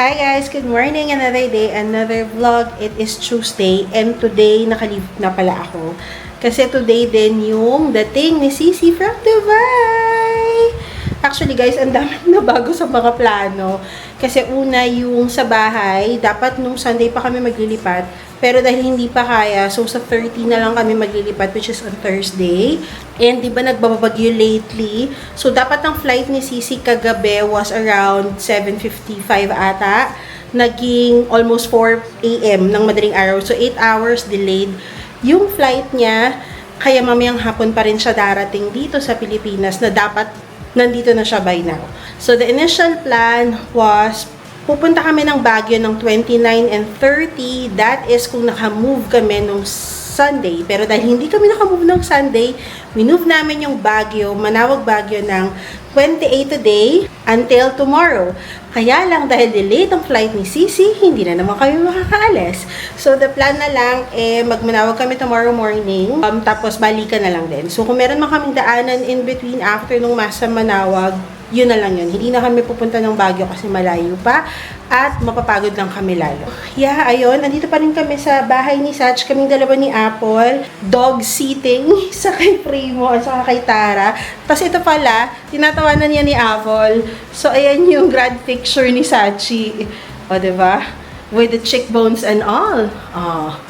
Hi guys! Good morning! Another day, another vlog. It is Tuesday and today nakalibot na pala ako. Kasi today din yung dating ni Sisi from Dubai! Actually guys, ang dami na bago sa mga plano. Kasi una yung sa bahay, dapat nung Sunday pa kami maglilipat. Pero dahil hindi pa kaya, so sa 30 na lang kami maglilipat, which is on Thursday. And di ba nagbabagyo lately? So dapat ang flight ni Sisi kagabi was around 7:55 ata. Naging almost 4 AM ng madaling araw. So 8 hours delayed yung flight niya. Kaya mamayang hapon pa rin siya darating dito sa Pilipinas na dapat nandito na siya by now. So the initial plan was pupunta kami ng Baguio ng 29 and 30. That is kung naka-move kami nung Sunday. Pero dahil hindi kami naka-move ng Sunday, minove namin yung Baguio, Manawag Baguio ng 28 today until tomorrow. Kaya lang dahil delayed ang flight ni Sisi, hindi na naman kami makakaalis. So the plan na lang, magmanawag kami tomorrow morning, tapos balikan na lang din. So kung meron man kaming daanan in between after nung masa Manawag, yun na lang yun. Hindi na kami pupunta ng Baguio kasi malayo pa at mapapagod lang kami lalo. Yeah, ayun. Andito pa rin kami sa bahay ni Sach. Kaming dalawa ni Apple. Dog sitting sa kay Primo at saka kay Tara. Tapos ito pala, tinatawanan niya ni Apple. So, ayan yung grad picture ni Sachi. O, diba? With the cheekbones and all. Oh,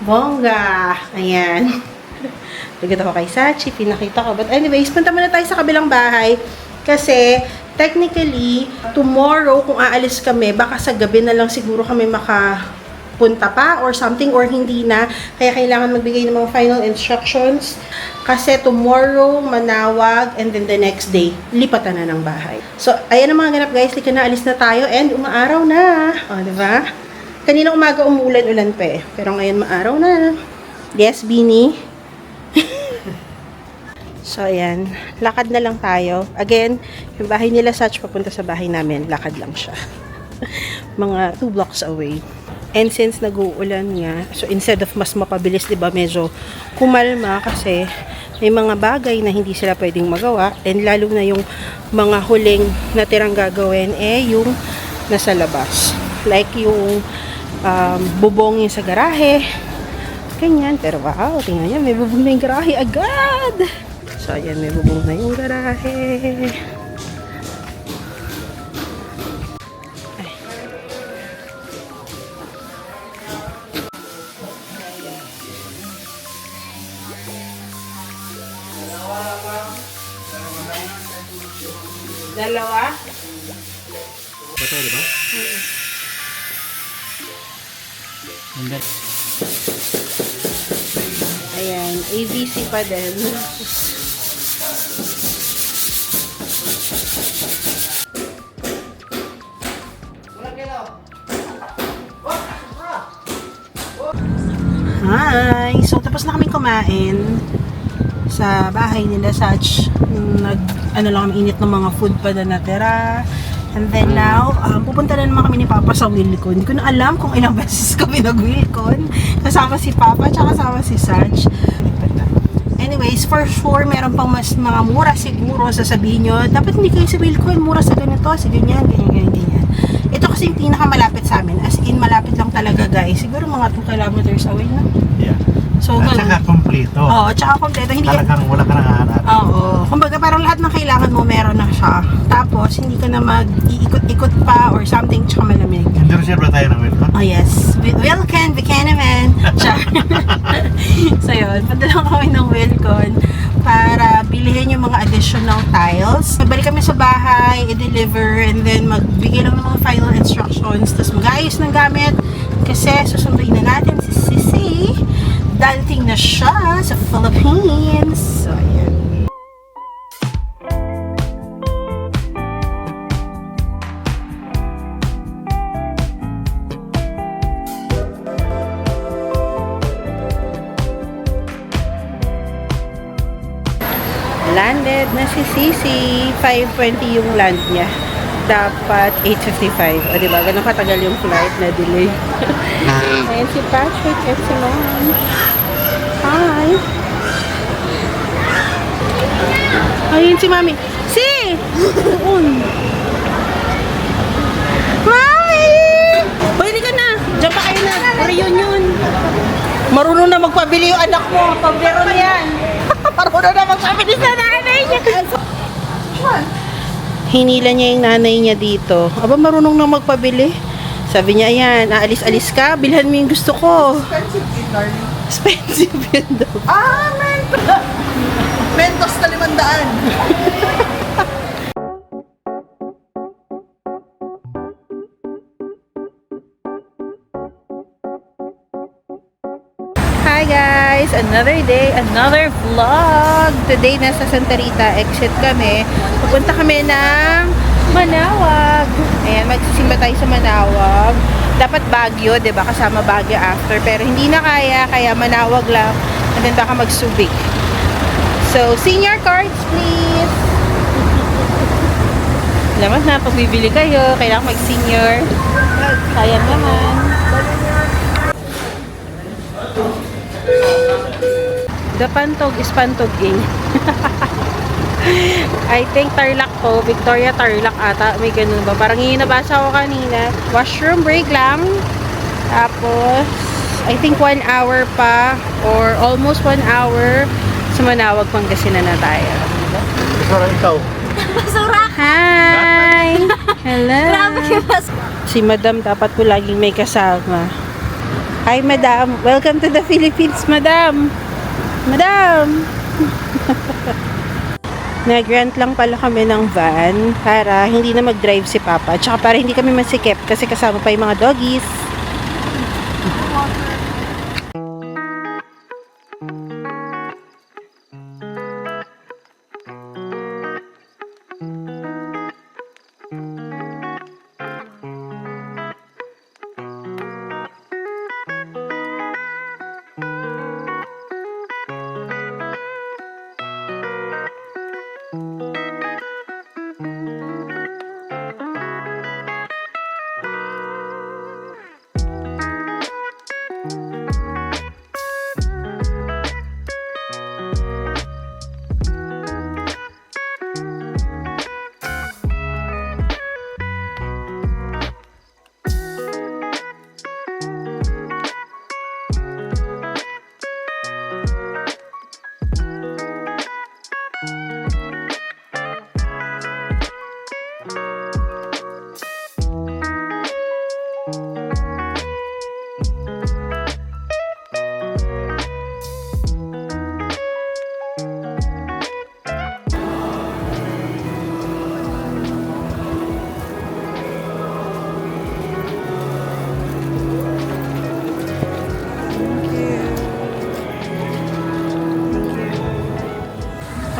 bongga. Ayan. Ligat ako kay Sachi. Pinakita ko. But anyways, punta muna tayo sa kabilang bahay. Kasi, technically, tomorrow, kung aalis kami, baka sa gabi na lang siguro kami makapunta pa or something or hindi na. Kaya kailangan magbigay ng mga final instructions. Kasi tomorrow, Manawag, and then the next day, lipatan na ng bahay. So, ayan ang mga ganap guys. Lika na, alis na tayo and umaaraw na. O, diba? Kanina umaga umulan-ulan pa eh. Pero ngayon maaraw na. Yes, Beanie? So, ayan. Lakad na lang tayo. Again, yung bahay nila Sach papunta sa bahay namin. Lakad lang siya. Mga 2 blocks away. And since nag-uulan nga, so instead of mas mapabilis, diba, medyo kumalma kasi may mga bagay na hindi sila pwedeng magawa. And lalo na yung mga huling natirang gagawin, yung nasa labas. Like yung bubong yung sa garahe. Ganyan. Pero wow, tingnan niya, may bubong na yung garahe agad! So, ayan, may bubong na yung garahe. Ay. Dalawa? Ito, di ba? Hindi. Ayan, ABC pa din. Hi! So, tapos na kami kumain sa bahay nila Sach. Ano lang kami, init ng mga food pa na natira. And then now, pupunta na naman kami ni Papa sa Wilcon. Hindi ko na alam kung ilang beses kami nag-Wilcon. Kasama si Papa, tsaka kasama si Sach. Anyways, for sure, meron pang mas mga mura siguro. Sasabihin nyo, dapat hindi kayo sa Wilcon, mura sa ganito, sa ganyan, ganyan. Ito kasi yung pinakamalapit sa amin. As in, malapit lang talaga guys. Siguro mga 2 kilometers away na. Yeah. So, at saka kompleto. Oo, tsaka kompleto. Hindi Talagang wala ka nang hahanap. Oo. Kumbaga, parang lahat ng kailangan mo, meron na siya. Tapos, hindi ka na mag-iikot-ikot pa or something, tsaka malamig. Hindi rin ba tayo ng welcome? Oh, yes. Wilcon, Buchanan. So, yun. Padala kami ng Wilcon para bilihin yung mga additional tiles. Magbalik kami sa bahay, i-deliver, and then magbigay lang ng mga final instructions. Tapos mag-ayos ng gamit kasi susunduin na natin si Sisi. Dating na siya sa Philippines. So, ayan. Landed na si Sisi. 5:20 yung land niya. Dapat 8:55. O, diba? Ganun katagal yung flight na delay. Ayan si Patrick at si Mom. Hi! Ayun si Mami. Si! Mami! Marunong na magpabili yung anak mo. Pag-meron yan. Marunong na magpabili sa nanay niya. Hinila niya yung nanay niya dito. Aba, marunong na magpabili. Sabi niya, ayan, aalis-alis ka, bilhan mo yung gusto ko. Expensive yun, darling. Expensive yun daw. Mentos! Mentos na 500. Hi guys! Another day, another vlog! Today, nasa Santa Rita, exit kami. Pupunta kami ng Manawag. Ayan, magsisimba tayo sa Manawag. Dapat Baguio, diba? Kasama Baguio after. Pero hindi na kaya Manawag lang. And then baka magsubik. So, senior cards, please! Lamat na, pag bibili kayo, kailangan mag-senior. Kaya naman. The Pantog is pantoging. I think Tarlac po. Victoria Tarlac ata. May ganun ba? Parang yung nabasa ko kanina. Washroom break lang. Tapos, I think 1 hour pa or almost 1 hour sa Manawag, Pangasinan na tayo. Sorry, ikaw. Hi! Hello! Si Madam dapat po laging may kasama. Hi, Madam! Welcome to the Philippines, Madam! Madam! Nag-rent lang pala kami ng van para hindi na mag-drive si Papa. Tsaka para hindi kami masikip kasi kasama pa yung mga doggies.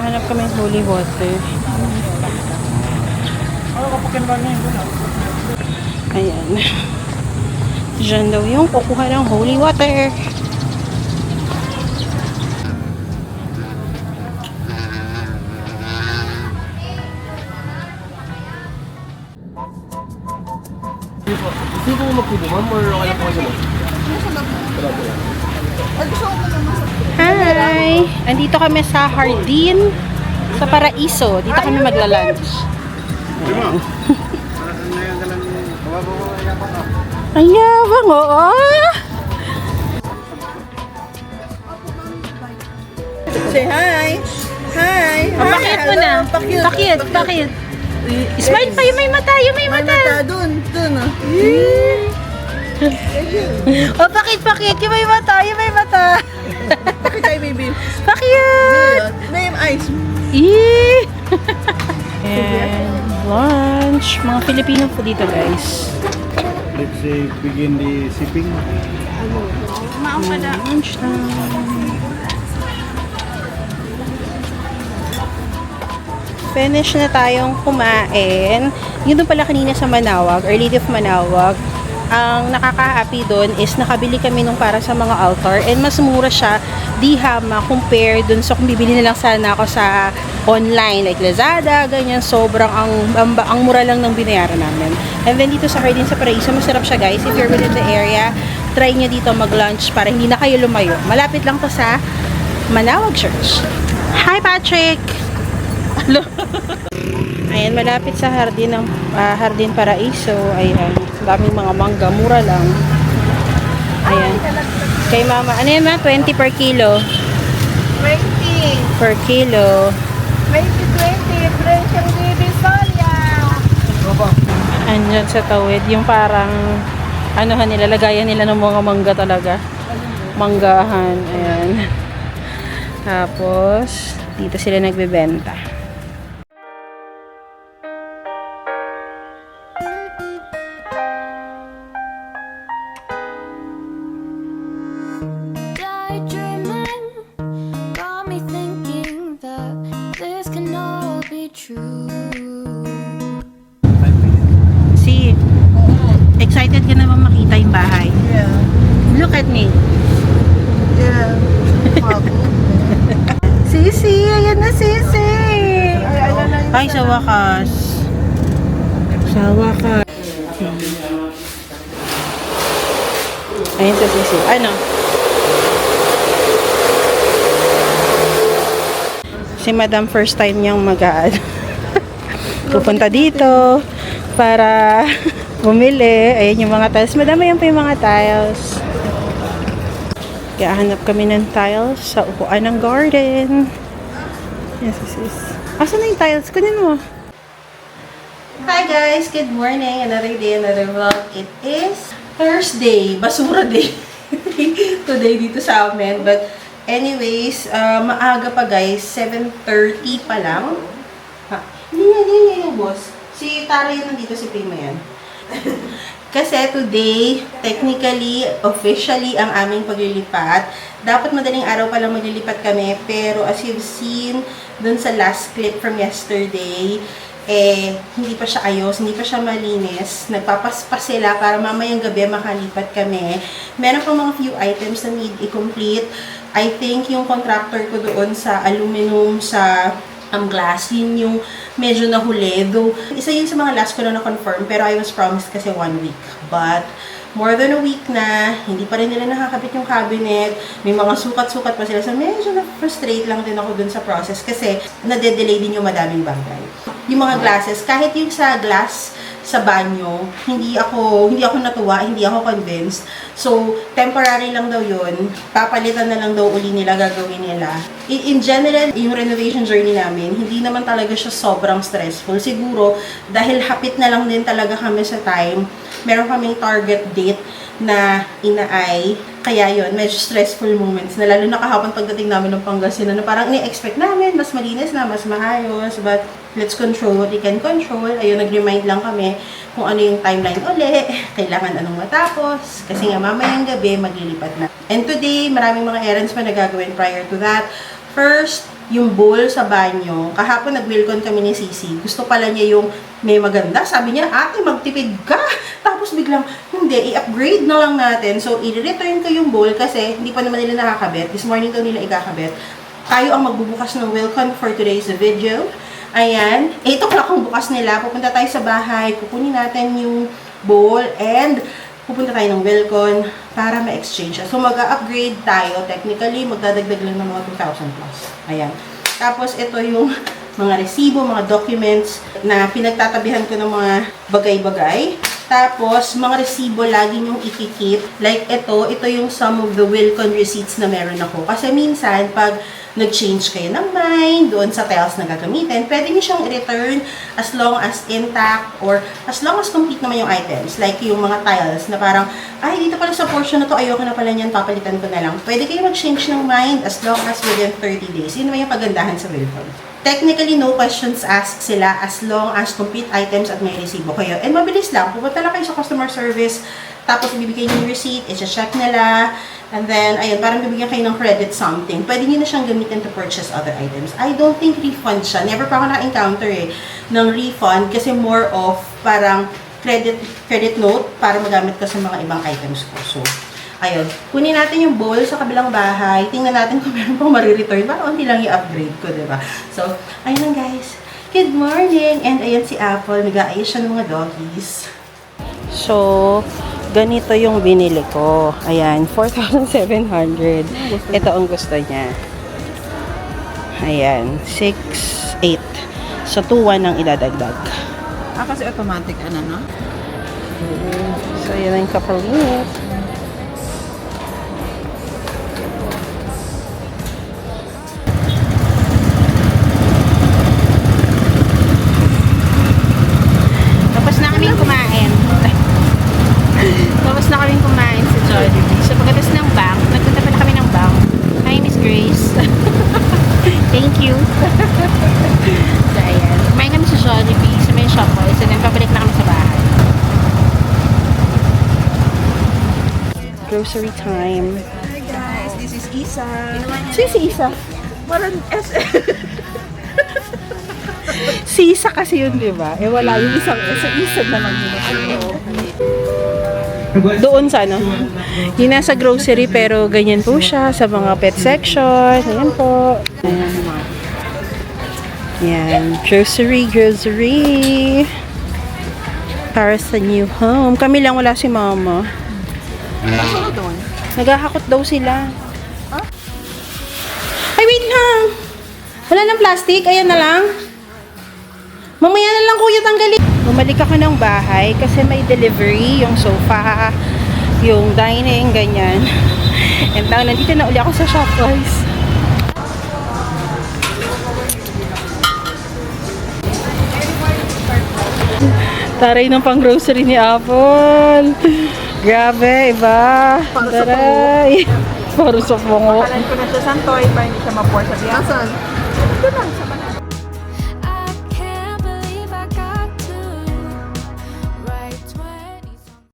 Hanap kami ng holy water. Ayan. Diyan daw yung kukuha ng holy water. Hindi ko magpubo, ma'am, or okay lang po kayo? Hi! Andito kami sa Hardin, sa Paraiso. Dito kami magla-lunch. Ang yabang, oo! Say hi! Hi! Pakit mo na. Pakit. Smile pa, yung may mata, May mata dun. O, pakit, yung may mata. Bakit tayo, baby? Pakit! Name eyes. Eee! And lunch. Mga Filipino po dito, guys. Let's say, begin the sipping. Lunch time. Finish na tayong kumain. Yun doon pala kanina sa Manawag, Our Lady of Manawag. Ang nakaka-happy doon is nakabili kami nung para sa mga altar and mas mura siya di hama compare doon sa kung bibili na lang sana ako sa online like Lazada, ganyan. Sobrang ang mura lang ng binayaran namin. And then dito sa Hardin sa Paraiso, masarap siya guys. If you're within the area, try nyo dito mag-lunch para hindi na kayo lumayo. Malapit lang to sa Manawag Church. Hi Patrick! Hello! Ayan, malapit sa Hardin ng Hardin Paraiso. Ayan, daming mga mangga, mura lang. Ayan. Kay mama, ano yan ma? 20 per kilo. 20. Per kilo. 20, presyong Divisoria. Andyan sa tawid, yung parang anuhan nila, lagayan nila ng mga mangga talaga. Manggahan, ayan. Tapos, dito sila nagbebenta. Daydreaming got me thinking that this can all be true. See, excited ka na bang makita yung bahay? Yeah. Look at me. Yeah. Sisi, ayan na Sisi. Ay, sa wakas. Sa wakas. Ayan sa Sisi. Ano? Si Madam first time niyang pupunta dito para bumili. Ayan yung mga tiles. Madam, ayan pa yung mga tiles. Kaya hanap kami ng tiles sa upuan ng garden. Yes, yes. Asan na yung tiles? Kunin mo. Hi guys! Good morning! Another day, another vlog. It is Thursday. Basura day. Today dito sa amin. But anyways, maaga pa guys. 7:30 pa lang. Ha? Hindi yung boss. Si Tara yun nandito, si Prima yan. Kasi today, technically, officially, ang aming paglilipat. Dapat madaling araw pa lang maglilipat kami, pero as you've seen dun sa last clip from yesterday, hindi pa siya ayos, hindi pa siya malinis. Nagpapaspas sila para mamayang gabi makalipat kami. Meron pang mga few items na need i-complete. I think yung contractor ko doon sa aluminum, sa glass, yun yung medyo nahuli. Though, isa yun sa mga last ko na na-confirm, pero I was promised kasi 1 week. But, more than a week na, hindi pa rin nila nakakabit yung cabinet. May mga sukat-sukat pa sila. So, medyo na-frustrate lang din ako dun sa process kasi nade-delay din yung madaming bagay. Yung mga glasses, kahit yung sa glass sa banyo, hindi ako natuwa, hindi ako convinced. So, temporary lang daw yun. Papalitan na lang daw uli nila, gagawin nila. In general, yung renovation journey namin, hindi naman talaga siya sobrang stressful. Siguro, dahil hapit na lang din talaga kami sa time, meron kaming target date na inaay. Kaya yun, medyo stressful moments na lalo na kahapon pagdating namin ng Pangasinan na parang ni-expect namin, mas malinis na, mas maayos, but let's control what we can control. Ayun, nag-remind lang kami kung ano yung timeline uli, kailangan anong matapos, kasi nga mamayang gabi, maglilipat na. And today, maraming mga errands pa na gagawin prior to that. First, yung bowl sa banyo. Kahapon nag-wilcon kami ni Sisi. Gusto pala niya yung may maganda. Sabi niya, ate, magtipid ka. Tapos biglang, hindi, i-upgrade na lang natin. So, i-return ko yung bowl kasi hindi pa naman nila nakakabit. This morning daw nila ikakabit. Tayo ang magbubukas ng Wilcon for today's video. Ayan. 8 o'clock ang bukas nila. Pupunta tayo sa bahay. Kukunin natin yung bowl and pupunta tayo ng Wilcon para ma-exchange siya. So, mag-upgrade tayo. Technically, magdadagdag lang ng mga 2,000 plus. Ayan. Tapos, ito yung mga resibo, mga documents na pinagtatabihan ko ng mga bagay-bagay. Tapos, mga resibo lagi nyong ikikip. Like, ito yung some of the Wilcon receipts na meron ako. Kasi minsan, pag nag-change kayo ng mind doon sa tiles na gagamitin, pwede nyo siyang i-return as long as intact or as long as complete naman yung items. Like yung mga tiles na parang, ay, dito pala sa portion na to, ayoko na pala niyan, papalitan ko na lang. Pwede kayo mag-change ng mind as long as within 30 days. Yun naman yung pagandahan sa Wilcon. Technically, no questions asked sila as long as complete items at may resibo kayo. And mabilis lang. Pupunta lang kayo sa customer service, tapos ibibigay nyo yung receipt, i-check nila, and then, ayun, parang bibigyan kayo ng credit something. Pwede nyo na siyang gamitin to purchase other items. I don't think refund siya. Never pa ako na-encounter ng refund kasi more of parang credit note para magamit ko sa mga ibang items ko. So, ayun. Kunin natin yung bowl sa kabilang bahay. Tingnan natin kung meron pang marireturn. Para unti lang i-upgrade ko, diba? So, ayun lang guys. Good morning! And ayun si Apple. Nag-aayos siya ng mga doggies. So, ganito yung binili ko. Ayan, 4,700. Ito ang gusto niya. Ayan, 6,800. So, 2,100 ang idadagdag. Kasi automatic, no? So, yun ang kapalit. na kami kumain sa Jollibee. So, pagkatapos ng bank, nagpunta pala kami ng bank. Hi, Miss Grace. Thank you. So, ayan. Kumain kami sa Jollibee, sa may Shopwise, and then pabalik na kami sa bahay. Grocery time. Hi guys, this is Isa. Si Isa. Parang SM. Si Isa kasi yun, di ba? Eh, wala yung isang isa na lang yun. Doon sa ano? Yung nasa grocery, pero ganyan po siya sa mga pet section. Ayan po. Ayan. Grocery. Para sa new home. Kami lang, wala si mama. Naghahakot daw sila. Ay, wait lang! Wala ng plastic. Ayan na lang. Mamaya na lang kuya tanggalin. Bumalik ako ng bahay kasi may delivery, yung sofa, yung dining, ganyan. And now, nandito na uli ako sa Shopwise. Taray ng pang grocery ni Apple. Grabe, iba. Taray. Para sa bungo. Kalan ko na siya Santoy para hindi siya mapuwer sa biyahe. Asan? Ito lang sa kanila.